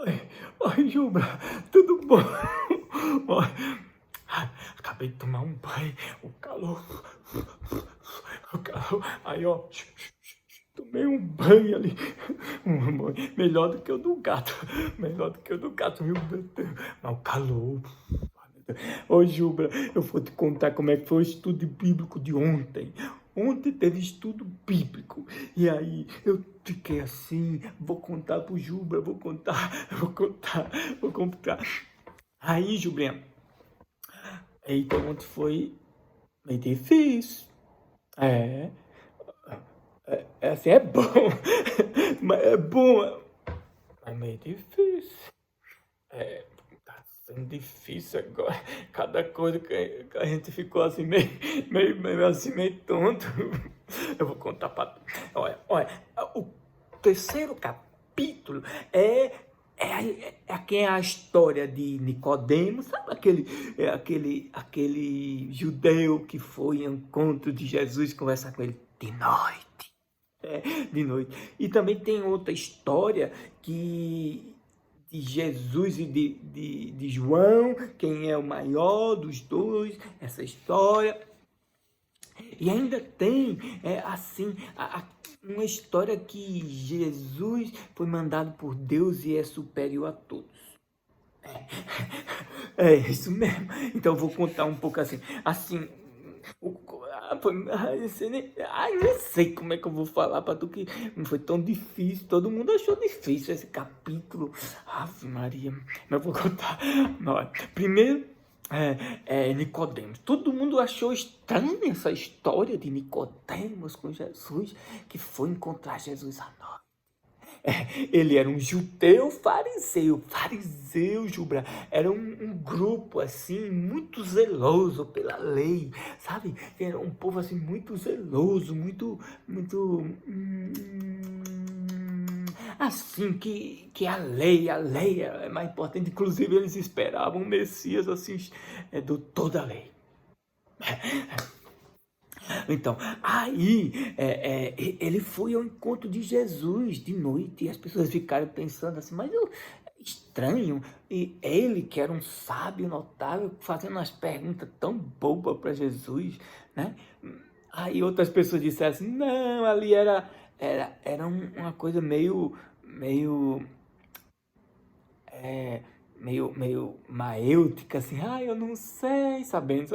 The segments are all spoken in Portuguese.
Oi, oi, Jubra, tudo bom? Oi, acabei de tomar um banho, o calor, aí ó, tomei um banho ali, um banho, melhor do que o do gato, melhor do que o do gato, meu Deus, mas o calor. Ô, Jubra, eu vou te contar como é que foi o estudo bíblico de ontem. Ontem teve estudo bíblico. E aí eu fiquei assim, vou contar pro Jubra, vou contar. Aí, Jubrinha, eita, ontem foi meio difícil. É, assim é bom, mas é bom, mas meio difícil. É, tá sendo difícil agora. Cada coisa que a gente ficou assim, meio assim, meio tonto. Eu vou contar pra tu. Olha, o terceiro capítulo é a história de Nicodemo, sabe aquele judeu que foi ao encontro de Jesus conversar com ele de noite. De noite. E também tem outra história que de Jesus e de João, quem é o maior dos dois, essa história. E ainda tem, assim, uma história que Jesus foi mandado por Deus e é superior a todos. É isso mesmo. Então eu vou contar um pouco assim, nem sei como é que eu vou falar para tu que não foi tão difícil. Todo mundo achou difícil esse capítulo. Ave Maria, mas eu vou contar. Não, primeiro, Nicodemos. Todo mundo achou estranha essa história de Nicodemos com Jesus, que foi encontrar Jesus à noite. Ele era um judeu fariseu. Fariseu, Jubra, era um grupo assim, muito zeloso pela lei, sabe? Era um povo assim, muito zeloso, muito. Assim, que a lei é mais importante. Inclusive, eles esperavam um Messias assim, do toda a lei. Então, aí ele foi ao encontro de Jesus de noite e as pessoas ficaram pensando assim, mas eu, estranho, e ele que era um sábio notável, fazendo umas perguntas tão bobas para Jesus, né? Aí outras pessoas disseram assim, não, ali era uma coisa meio maêutica, assim, eu não sei, sabe?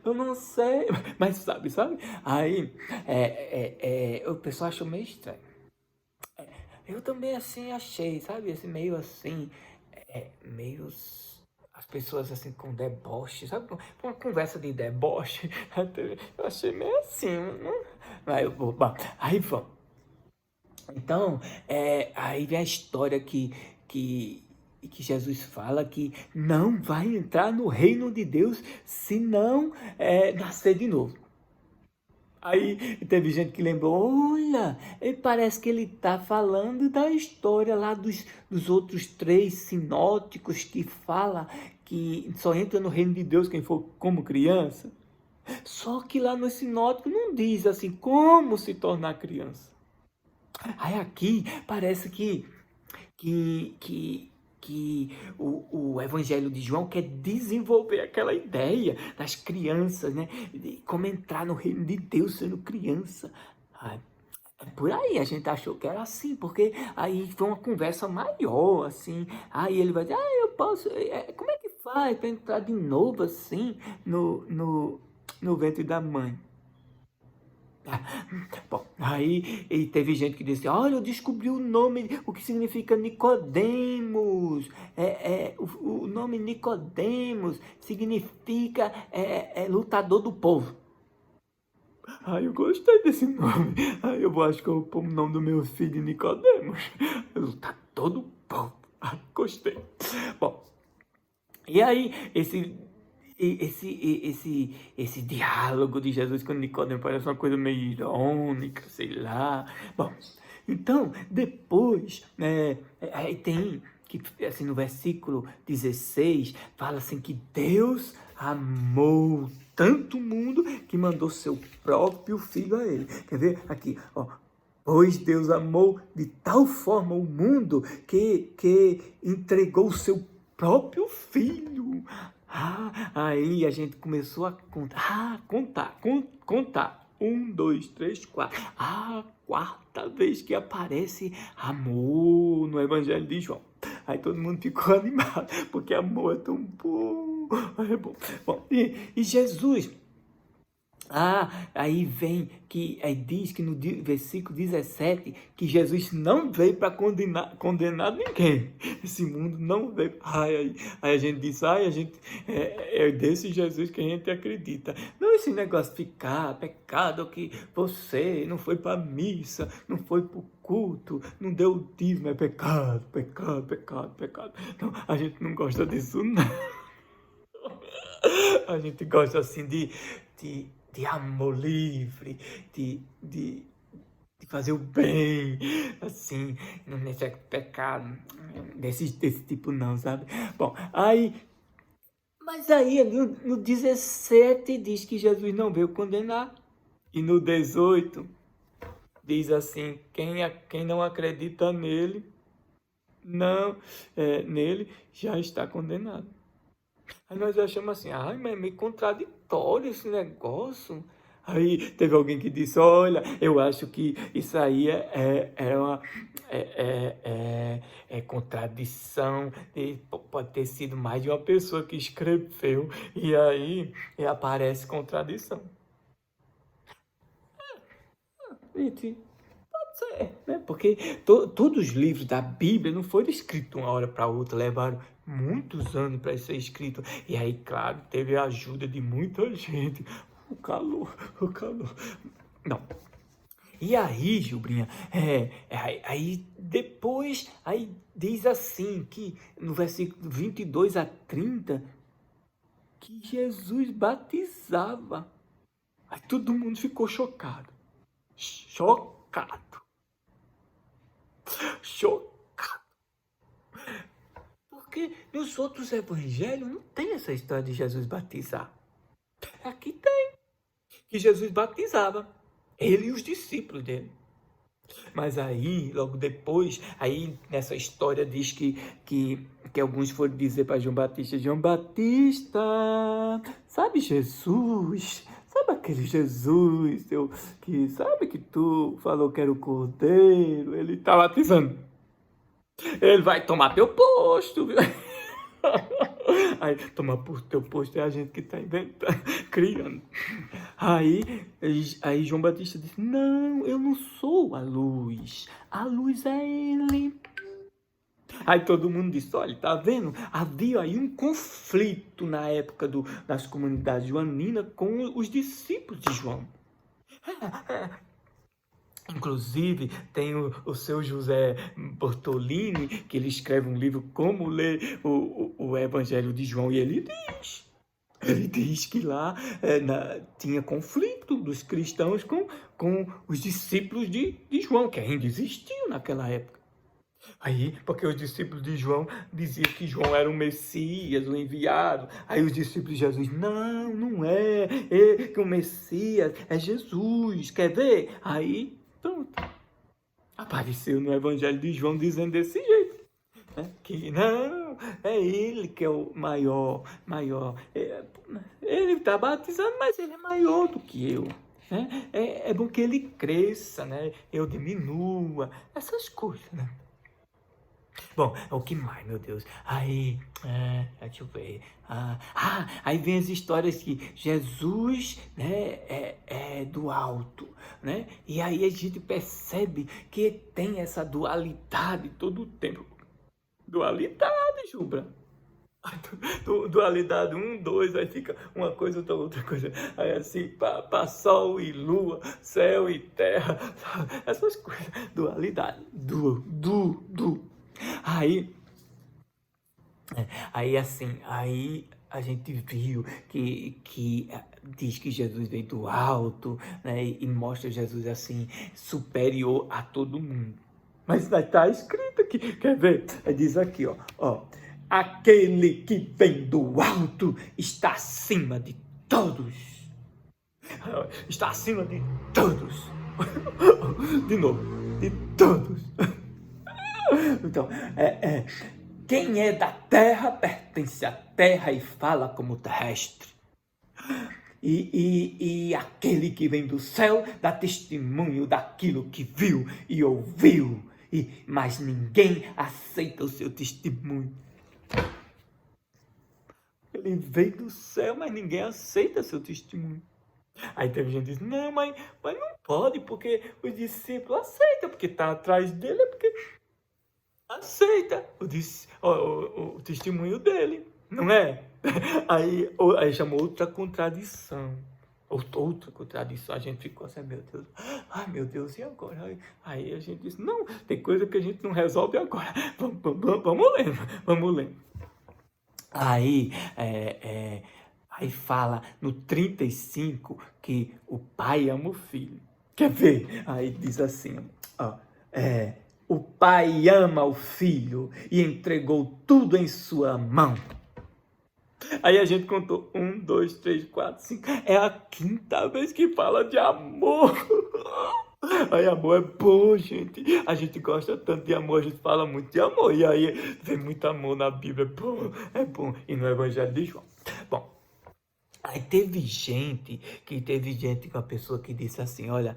Eu não sei, mas sabe? Aí, o pessoal achou meio estranho. Eu também, assim, achei, sabe? Assim, meio assim, meio as pessoas, assim, com deboche, sabe? Uma conversa de deboche. Eu achei meio assim, né? Aí vamos. Então, aí vem a história que, que Jesus fala que não vai entrar no reino de Deus se não nascer de novo. Aí teve gente que lembrou, olha, parece que ele está falando da história lá dos outros três sinóticos que fala que só entra no reino de Deus quem for como criança. Só que lá no sinótico não diz assim como se tornar criança. Aí aqui parece que, que, que o Evangelho de João quer desenvolver aquela ideia das crianças, né? De como entrar no reino de Deus sendo criança. Ah, por aí a gente achou que era assim, porque aí foi uma conversa maior, assim. Aí ele vai dizer, eu posso. Como é que faz para entrar de novo assim no ventre da mãe? Bom, aí e teve gente que disse, olha, eu descobri o nome, o que significa Nicodemos. O nome Nicodemos significa lutador do povo. Eu gostei desse nome. Acho que eu vou pôr o nome do meu filho de Nicodemos. Lutador do povo. Gostei. Bom, e aí, esse diálogo de Jesus com Nicodemo parece uma coisa meio irônica, sei lá. Bom, então, depois, aí tem, que assim, no versículo 16, fala assim que Deus amou tanto o mundo que mandou seu próprio filho a ele. Quer ver? Aqui, ó. Pois Deus amou de tal forma o mundo que entregou o seu próprio filho. Aí a gente começou a contar. 1, 2, 3, 4. Quarta vez que aparece amor no Evangelho de João. Aí todo mundo ficou animado, porque amor é tão bom. É bom. E Jesus... aí vem que aí diz que no versículo 17 que Jesus não veio para condenar ninguém. Esse mundo não veio. Aí a gente diz, a gente é desse Jesus que a gente acredita. Não esse negócio de ficar pecado que você não foi para missa, não foi para o culto, não deu o dízimo, é pecado. Não, a gente não gosta disso, não. A gente gosta assim de amor livre, de fazer o bem, assim, não deixar pecado, desse tipo não, sabe? Bom, mas aí no 17 diz que Jesus não veio condenar, e no 18 diz assim, quem não acredita nele, nele já está condenado. Aí nós achamos assim, mas é meio contraditório esse negócio. Aí teve alguém que disse, olha, eu acho que isso aí é uma contradição, e pode ter sido mais de uma pessoa que escreveu, e aí aparece contradição. Gente, pode ser, né? Porque todos os livros da Bíblia não foram escritos de uma hora para outra, levaram muitos anos para ser escrito. E aí, claro, teve a ajuda de muita gente. O calor. Não. E aí, Gilbrinha, aí depois, aí diz assim, que no versículo 22 a 30, que Jesus batizava. Aí todo mundo ficou chocado. Porque nos outros evangelhos não tem essa história de Jesus batizar. Aqui tem, que Jesus batizava, ele e os discípulos dele. Mas aí, logo depois, aí nessa história diz que alguns foram dizer para João Batista, sabe Jesus? Sabe aquele Jesus que sabe que tu falou que era o Cordeiro? Ele está batizando. Ele vai tomar teu posto, viu? Aí, tomar por teu posto é a gente que está inventando, criando. Aí João Batista disse, não, eu não sou a luz é ele. Aí todo mundo disse, olha, tá vendo? Havia aí um conflito na época das comunidades joaninas com os discípulos de João. Inclusive, tem o seu José Bortolini, que ele escreve um livro Como Ler o Evangelho de João, e ele diz que lá tinha conflito dos cristãos com os discípulos de João, que ainda existiam naquela época. Aí, porque os discípulos de João diziam que João era o Messias, o enviado. Aí os discípulos de Jesus, não é que o Messias é Jesus, quer ver? Aí, pronto. Apareceu no Evangelho de João dizendo desse jeito. Que não, é ele que é o maior. Ele está batizando, mas ele é maior do que eu. Né? É bom que ele cresça, né? Eu diminua, essas coisas, né? Bom, o que mais, meu Deus? Aí, deixa eu ver. Aí vem as histórias que Jesus, né, é do alto, né? E aí a gente percebe que tem essa dualidade todo o tempo. Dualidade, Jubra. Dualidade 1, 2, aí fica uma coisa outra coisa. Aí assim, para sol e lua, céu e terra, essas coisas. Dualidade. Aí assim, aí a gente viu que diz que Jesus veio do alto, né, e mostra Jesus assim, superior a todo mundo. Mas está escrito aqui, quer ver? Diz aqui, ó, aquele que vem do alto está acima de todos. Está acima de todos. De novo, de todos. Então, quem é da terra pertence à terra e fala como terrestre. E aquele que vem do céu dá testemunho daquilo que viu e ouviu, mas ninguém aceita o seu testemunho. Ele veio do céu, mas ninguém aceita seu testemunho. Aí teve gente que disse, não, mas não pode, porque os discípulos aceitam, porque está atrás dele, é porque aceita o testemunho dele, não é? Aí chamou outra contradição. Outra contradição, a gente ficou assim, meu Deus, ai meu Deus, e agora? Aí a gente disse, não, tem coisa que a gente não resolve agora, vamos lendo. Aí fala no 35 que o pai ama o filho. Quer ver? Aí diz assim, o pai ama o filho e entregou tudo em sua mão. Aí a gente contou 1, 2, 3, 4, 5. É a 5ª vez que fala de amor. Aí amor é bom, gente. A gente gosta tanto de amor, a gente fala muito de amor. E aí tem muito amor na Bíblia. É bom. E no Evangelho de João. Bom, aí teve gente, uma pessoa que disse assim, olha,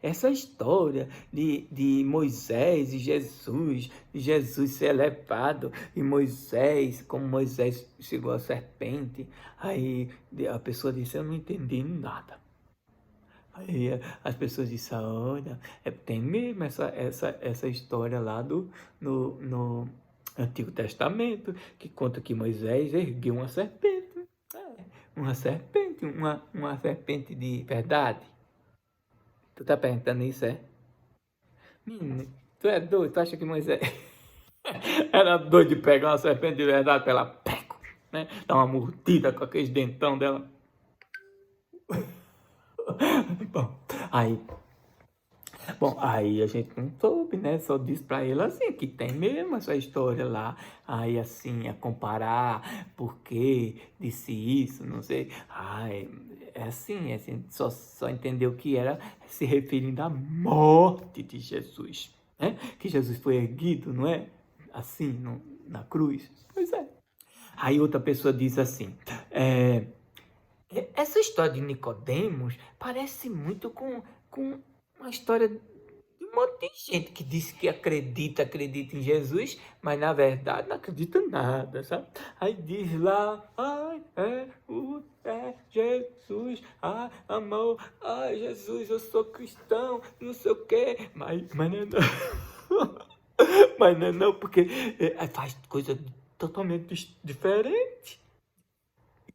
essa história de Moisés e Jesus, de Jesus ser levado, e Moisés, como Moisés chegou à serpente, aí a pessoa disse, eu não entendi nada. Aí as pessoas disseram, olha, tem mesmo essa história lá no Antigo Testamento, que conta que Moisés ergueu uma serpente. Uma serpente de verdade. Tu tá perguntando isso, é? Menino, tu é doido? Tu acha que Moisés era doido de pegar uma serpente de verdade pela peco, né? Dar uma mordida com aqueles dentão dela. Bom, aí a gente não soube, né? Só disse pra ele assim, que tem mesmo essa história lá. Aí assim, a comparar, porque disse isso, não sei. É assim, só entendeu que era se referindo à morte de Jesus, né? Que Jesus foi erguido, não é? Assim, na cruz. Pois é. Aí outra pessoa diz assim, essa história de Nicodemos parece muito com uma história de um monte de gente que diz que acredita em Jesus, mas na verdade não acredita em nada, sabe? Aí diz lá, Jesus, amor, Jesus, eu sou cristão, não sei o quê, mas não é não. Mas não é não, porque faz coisa totalmente diferente.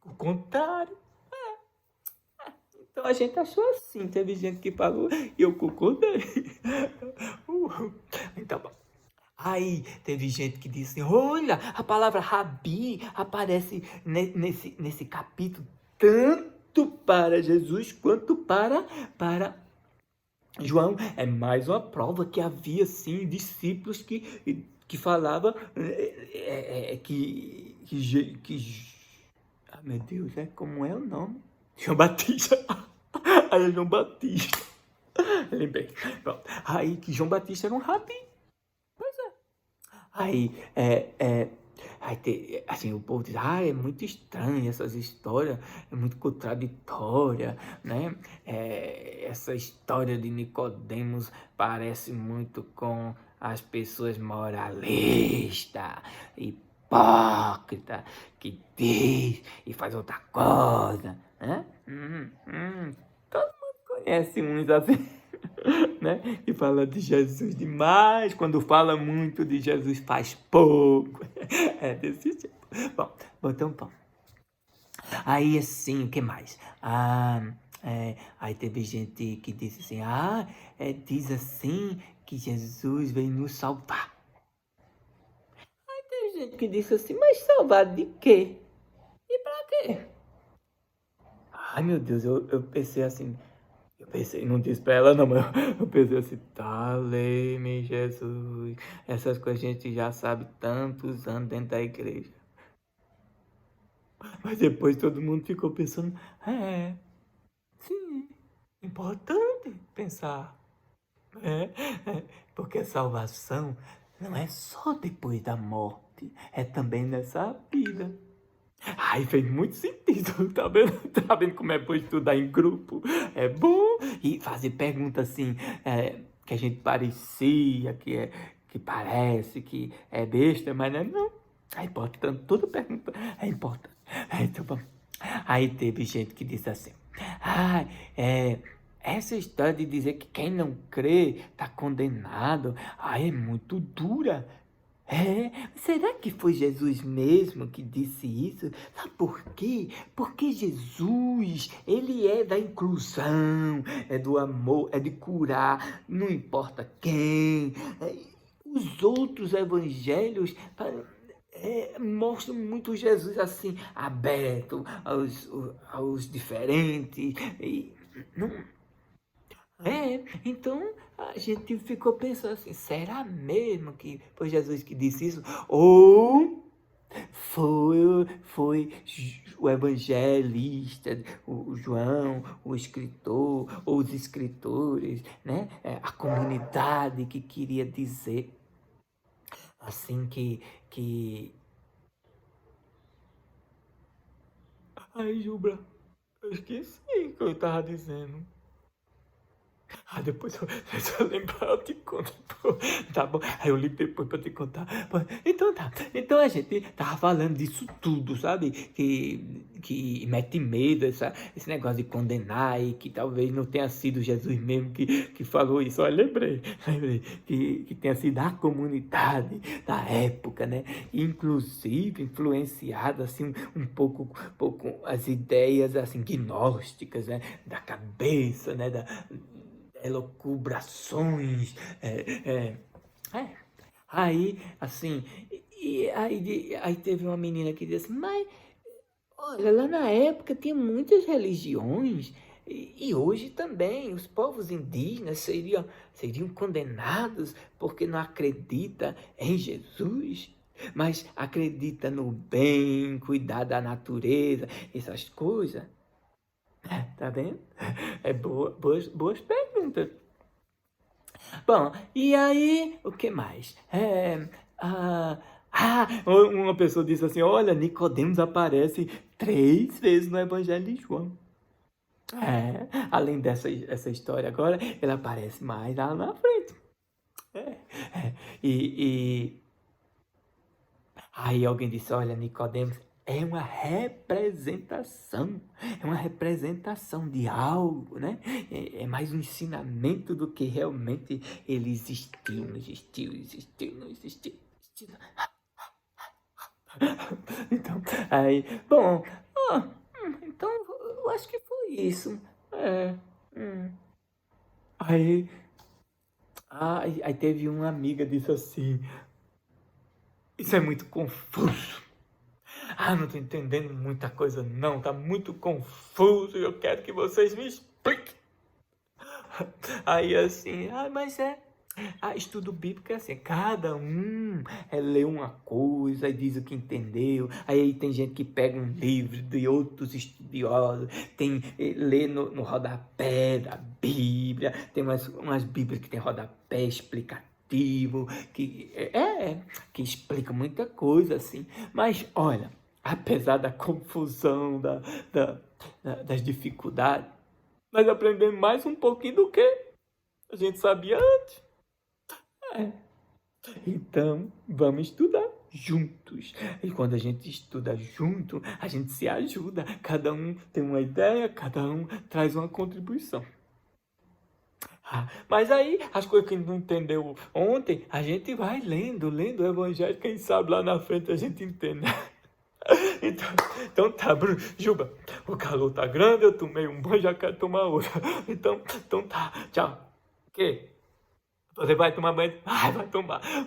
O contrário. Então a gente achou assim, teve gente que falou e eu concordei. Então, bom. Aí teve gente que disse, olha, a palavra Rabi aparece nesse capítulo tanto para Jesus quanto para João. É mais uma prova que havia sim discípulos que falavam meu Deus, como é o nome? João Batista. Aí é João Batista. Lembrei. Pronto. Aí que João Batista era um rabi. Pois é. Aí assim, o povo diz, é muito estranho essas histórias, é muito contraditória, né? Essa história de Nicodemos parece muito com as pessoas moralistas, hipócritas, que diz e faz outra coisa, né? Todo mundo conhece uns assim. Né? E fala de Jesus demais, quando fala muito de Jesus faz pouco. É desse tipo. Bom, então, aí assim, o que mais? Aí teve gente que disse assim, diz assim que Jesus veio nos salvar. Aí teve gente que disse assim, mas salvar de quê? E pra quê? Ai meu Deus, eu pensei assim, não disse pra ela não, mas eu pensei assim, lê-me Jesus, essas coisas a gente já sabe tantos anos dentro da igreja. Mas depois todo mundo ficou pensando, sim, Importante pensar, né? Porque a salvação não é só depois da morte, é também nessa vida. Ai, fez muito sentido, tá vendo? Tá vendo como é bom estudar em grupo? É bom e fazer perguntas assim, que a gente parecia, que parece, que é besta, mas não é não. É importante, toda pergunta é importante. Então, vamos. Aí teve gente que disse assim, essa história de dizer que quem não crê está condenado, é muito dura. Será que foi Jesus mesmo que disse isso? Sabe por quê? Porque Jesus, ele é da inclusão, é do amor, é de curar, não importa quem. Os outros evangelhos mostram muito Jesus assim, aberto aos diferentes. E, não, então a gente ficou pensando assim, será mesmo que foi Jesus que disse isso? Ou foi o evangelista, o João, o escritor, ou os escritores, né? A comunidade que queria dizer assim que... Ai, Jubra, eu esqueci o que eu estava dizendo. Depois se eu lembrar, eu te conto. Tá bom? Aí eu ligo depois pra te contar. Então tá. Então a gente tava falando disso tudo, sabe? Que mete medo, esse negócio de condenar e que talvez não tenha sido Jesus mesmo que falou isso. Olha, lembrei que tenha sido a comunidade da época, né? Inclusive influenciado assim um pouco as ideias assim gnósticas, né? Da cabeça, né? Elucubrações, aí, assim, aí teve uma menina que disse, mas, olha, lá na época tinha muitas religiões, e hoje também os povos indígenas seriam condenados porque não acreditam em Jesus, mas acredita no bem, cuidar da natureza, essas coisas. Tá vendo? Boas perguntas. Bom, e aí, o que mais? Uma pessoa disse assim, olha, Nicodemos aparece 3 vezes no Evangelho de João. Além essa história agora, ele aparece mais lá na frente. E aí alguém disse, olha, Nicodemos é uma representação de algo, né? É mais um ensinamento do que realmente ele existiu, não existiu. Então, aí, bom, então eu acho que foi isso. Aí, aí teve uma amiga que disse assim, isso é muito confuso. Não tô entendendo muita coisa não, tá muito confuso, eu quero que vocês me expliquem. Aí assim, mas estudo bíblico é assim, cada um lê uma coisa e diz o que entendeu, aí tem gente que pega um livro de outros estudiosos, lê no rodapé da Bíblia, tem umas Bíblias que tem rodapé explicativo, que explica muita coisa assim, mas olha, apesar da confusão, das dificuldades, nós aprendemos mais um pouquinho do que a gente sabia antes. Então, vamos estudar juntos. E quando a gente estuda junto, a gente se ajuda. Cada um tem uma ideia, cada um traz uma contribuição. Mas aí, as coisas que a gente não entendeu ontem, a gente vai lendo o Evangelho. Quem sabe lá na frente a gente entende. Então tá, Bruno, Juba, o calor tá grande, eu tomei um banho, já quero tomar outro. Então tá, tchau. O quê? Você vai tomar banho?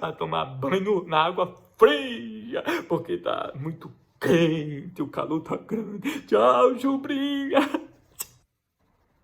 Vai tomar banho na água fria, porque tá muito quente, o calor tá grande. Tchau, Jubrinha.